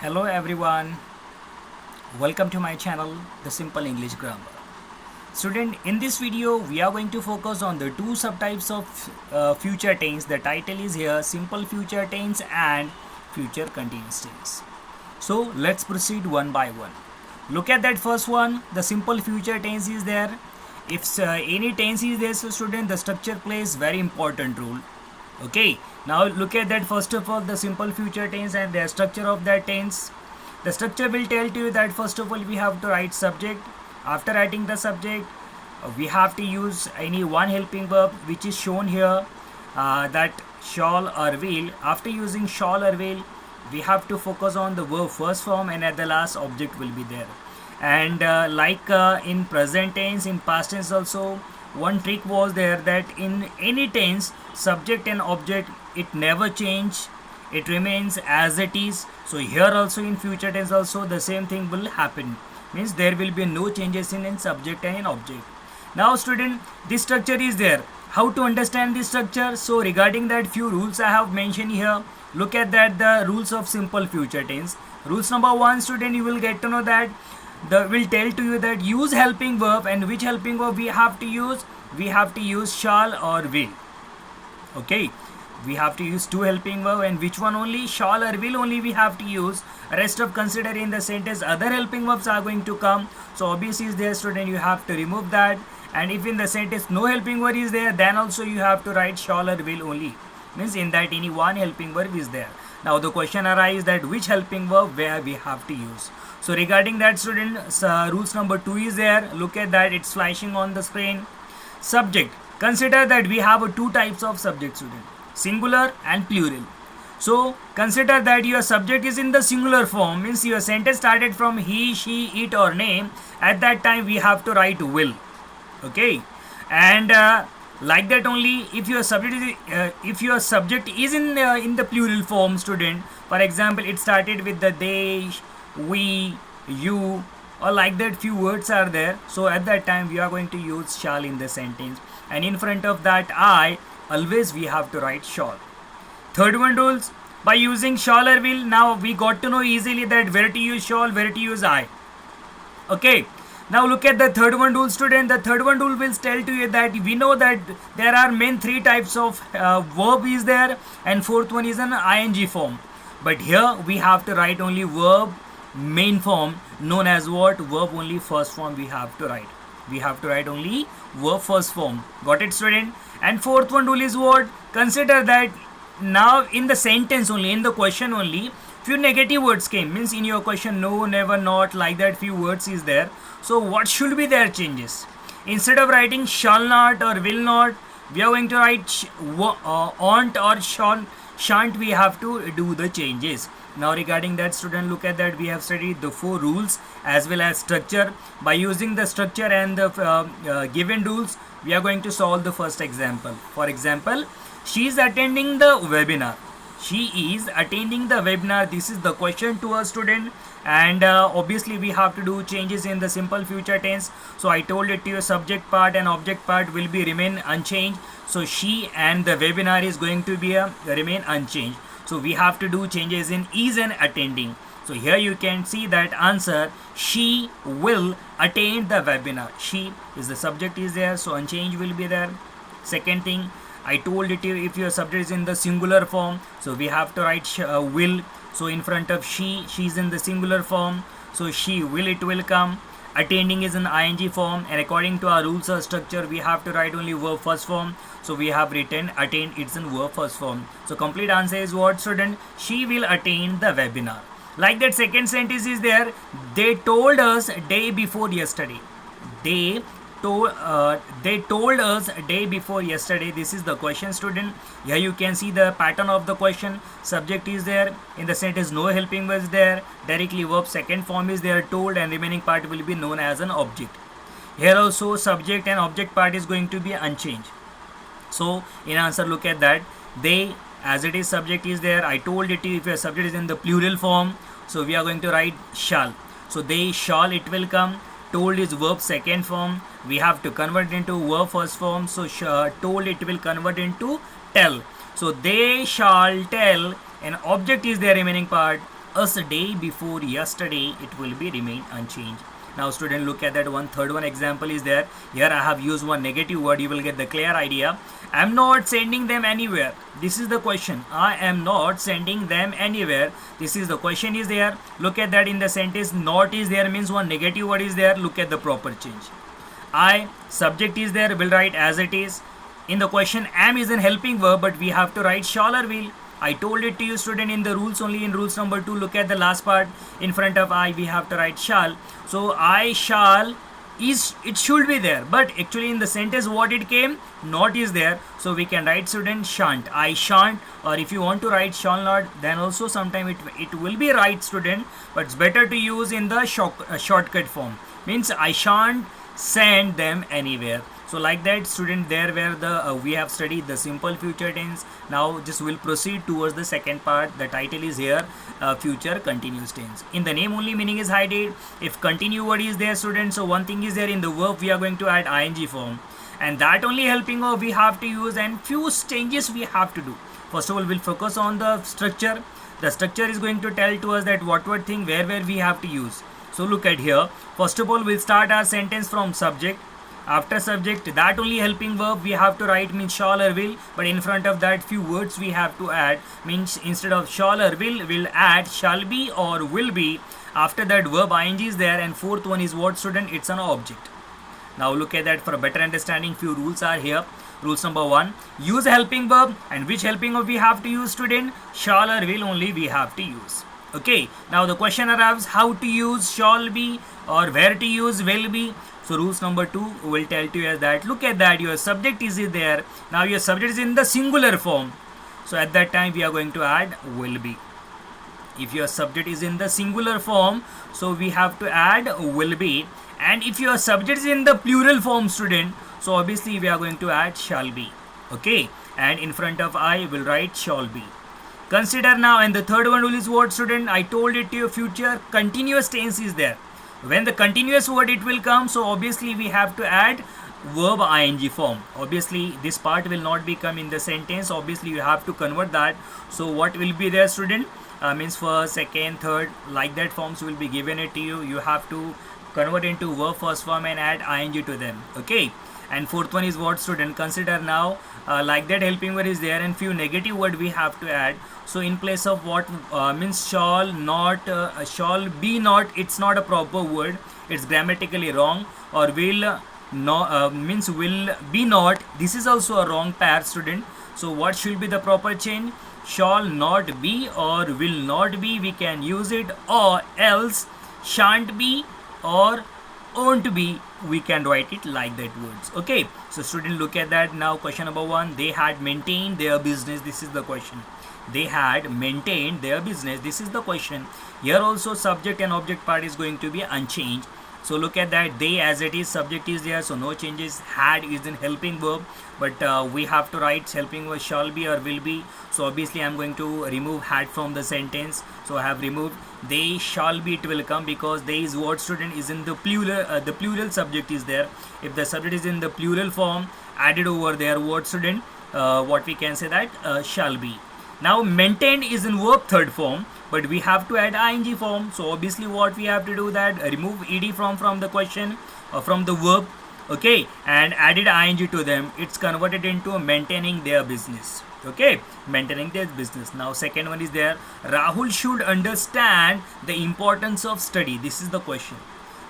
Hello everyone, welcome to my channel The Simple English Grammar. Student, in this video we are going to focus on the two subtypes of future tense. The title is here simple future tense and future continuous tense. So let's proceed one by one. Look at that first one, the simple future tense is there. If any tense is there, so student, the structure plays very important role. Okay, now look at that first of all, the simple future tense and the structure of that tense. The structure will tell to you that first of all we have to write subject. After writing the subject, we have to use any one helping verb which is shown here, that shall or will. After using shall or will, we have to focus on the verb first form, and at the last object will be there. And in present tense, in past tense also, one trick was there that in any tense, subject and object, it never change, it remains as it is. So here also in future tense also the same thing will happen, means there will be no changes in subject and in object. Now student, this structure is there. How to understand this structure? So regarding that, few rules I have mentioned here. Look at that, the rules of simple future tense. Rules number one, student, you will get to know that the will tell to you that use helping verb, and which helping verb we have to use? We have to use shall or will. Okay, we have to use two helping verb, and which one only? Shall or will only we have to use. Rest of consider in the sentence other helping verbs are going to come. So obviously is there, student, you have to remove that. And if in the sentence no helping verb is there, then also you have to write shall or will only, means in that any one helping verb is there. Now the question arises that which helping verb where we have to use. So regarding that, student, rules number 2 is there. Look at that, it's flashing on the screen. Subject, consider that we have two types of subject, student, singular and plural. So consider that your subject is in the singular form, means your sentence started from he, she, it or name. At that time we have to write will. Okay, and like that only if your subject is in the plural form, student, for example it started with the they, we, you, or like that few words are there, so at that time we are going to use shall in the sentence, and in front of that I, always we have to write shall. Third one, rules, by using shall or will, now we got to know easily that where to use shall, where to use I. Okay, now look at the third one rule, student. The third one rule will tell to you that we know that there are main three types of verb is there, and fourth one is an ing form. But here we have to write only verb main form, known as what? Verb only first form we have to write. We have to write only verb first form. Got it, student? And fourth one rule is what? Consider that now in the sentence only, in the question only, few negative words came, means in your question no, never, not, like that few words is there. So what should be their changes? Instead of writing shall not or will not, we are going to write aren't or shan't. We have to do the changes. Now regarding that, student, look at that, we have studied the four rules as well as structure. By using the structure and the given rules, we are going to solve the first example. For example, she is attending the webinar. She is attending the webinar. This is the question to a student, and obviously we have to do changes in the simple future tense. So I told it to you, subject part and object part will be remain unchanged. So she and the webinar is going to be remain unchanged. So we have to do changes in is and attending. So here you can see that answer, she will attend the webinar. She is the subject is there, so unchanged will be there. Second thing, I told it you, if your subject is in the singular form, so we have to write will. So in front of she is in the singular form, so she will, it will come. Attending is in ing form, and according to our rules or structure, we have to write only verb first form. So we have written attend, it's in verb first form. So complete answer is what, student? She will attend the webinar. Like that second sentence is there, they told us day before yesterday. They told us day before yesterday. This is the question, student. Here you can see the pattern of the question. Subject is there, in the sentence no helping was there, directly verb second form is there, told, and remaining part will be known as an object. Here also subject and object part is going to be unchanged. So in answer, look at that, they, as it is subject is there. I told it if your subject is in the plural form, so we are going to write shall. So they shall, it will come. Told is verb second form, we have to convert into verb first form. So told, it will convert into tell. So they shall tell, and object is the remaining part. as a day before yesterday, it will be remain unchanged. Now student, look at that one. Third one example is there. Here I have used one negative word. You will get the clear idea. I am not sending them anywhere. This is the question. I am not sending them anywhere. This is the question is there. Look at that in the sentence. Not is there means one negative word is there. Look at the proper change. I, subject is there, will write as it is. In the question, am is an helping verb, but we have to write shall or will. I told it to you student in the rules only. In rules number 2, look at the last part. In front of I, we have to write shall. So I shall is, it should be there, but actually in the sentence what it came, not is there. So we can write student shan't. I shan't, or if you want to write shall not, then also sometime it will be right student, but it's better to use in the shortcut form. Means I shan't send them anywhere. So like that student, there where the we have studied the simple future tense. Now just we'll proceed towards the second part. The title is here, future continuous tense. In the name only, meaning is hidden. If continue word is there student, so one thing is there in the verb, we are going to add ing form, and that only helping verb we have to use, and few changes we have to do. First of all, we'll focus on the structure. The structure is going to tell to us that what thing where we have to use. So look at here. First of all, we'll start our sentence from subject. After subject, that only helping verb we have to write means shall or will, but in front of that few words we have to add. Means instead of shall or will, we'll add shall be or will be. After that verb ing is there, and fourth one is what student? It's an object. Now look at that. For a better understanding, few rules are here. Rules number 1, use helping verb, and which helping verb we have to use student? Shall or will only we have to use. Okay, now the question arrives, how to use shall be or where to use will be. So rules number 2 will tell to you that, look at that, your subject is there. Now your subject is in the singular form. So at that time we are going to add will be. If your subject is in the singular form, so we have to add will be. And if your subject is in the plural form student, so obviously we are going to add shall be. Okay, and in front of I will write shall be. Consider now, and the third one rule is what student? I told it to you, future continuous tense is there. When the continuous word it will come, so obviously we have to add verb ing form. Obviously this part will not be come in the sentence. Obviously you have to convert that. So what will be there student? Means first, second, third, like that forms will be given it to you. You have to convert into verb first form and add ing to them. Okay. And fourth one is what student? Consider now, like that helping word is there, and few negative word we have to add. So in place of what means shall not, shall be not, it's not a proper word, it's grammatically wrong. Or will no means will be not, this is also a wrong pair student. So what should be the proper change? Shall not be or will not be, we can use it, or else shan't be or won't be, we can write it like that words. Okay, so student, look at that. Now question number 1, they had maintained their business. This is the question. They had maintained their business. This is the question. Here also subject and object part is going to be unchanged. So look at that. They as it is, subject is there, so no changes. Had is in helping verb, but we have to write helping verb shall be or will be. So obviously I'm going to remove had from the sentence. So I have removed they shall be, it will come, because they is what student is in the plural subject is there. If the subject is in the plural form, added over there what student, what we can say that shall be. Now maintained is in verb third form, but we have to add ing form. So obviously what we have to do that, remove ed from the question or from the verb, okay, and added ing to them. It's converted into maintaining their business. Okay, maintaining their business. Now second one is there, Rahul should understand the importance of study. This is the question.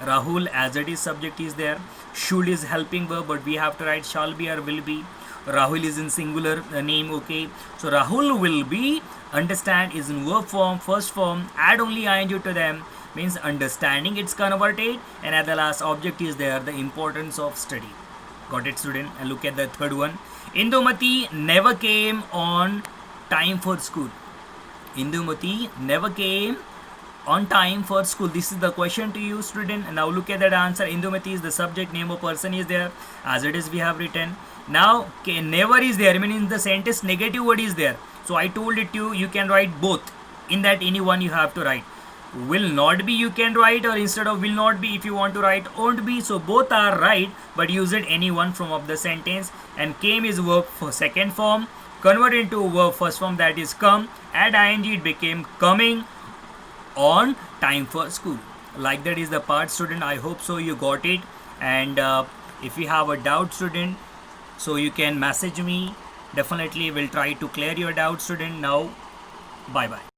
Rahul as it is, subject is there, should is helping verb, but we have to write shall be or will be. Rahul is in singular name. Okay, so Rahul will be, understand is in verb form, first form, add only ing to them, means understanding, it's converted, and at the last object is there, the importance of study. Got it student? And look at the third one. Indumati never came on time for school. Indumati never came on time for school. This is the question to you student. And now look at that answer. Indumati is the subject, name of person is there, as it is we have written. Now never is there, meaning in the sentence negative word is there. So I told it to you, you can write both. In that any one you have to write. Will not be you can write, or instead of will not be if you want to write won't be. So both are right, but use it any one from of the sentence. And came is verb for second form, convert into verb first form, that is come, add ing, it became coming. on time for school. Like that is the part, student. I hope so you got it. And if you have a doubt, student, so you can message me. Definitely will try to clear your doubt, student. Now bye bye.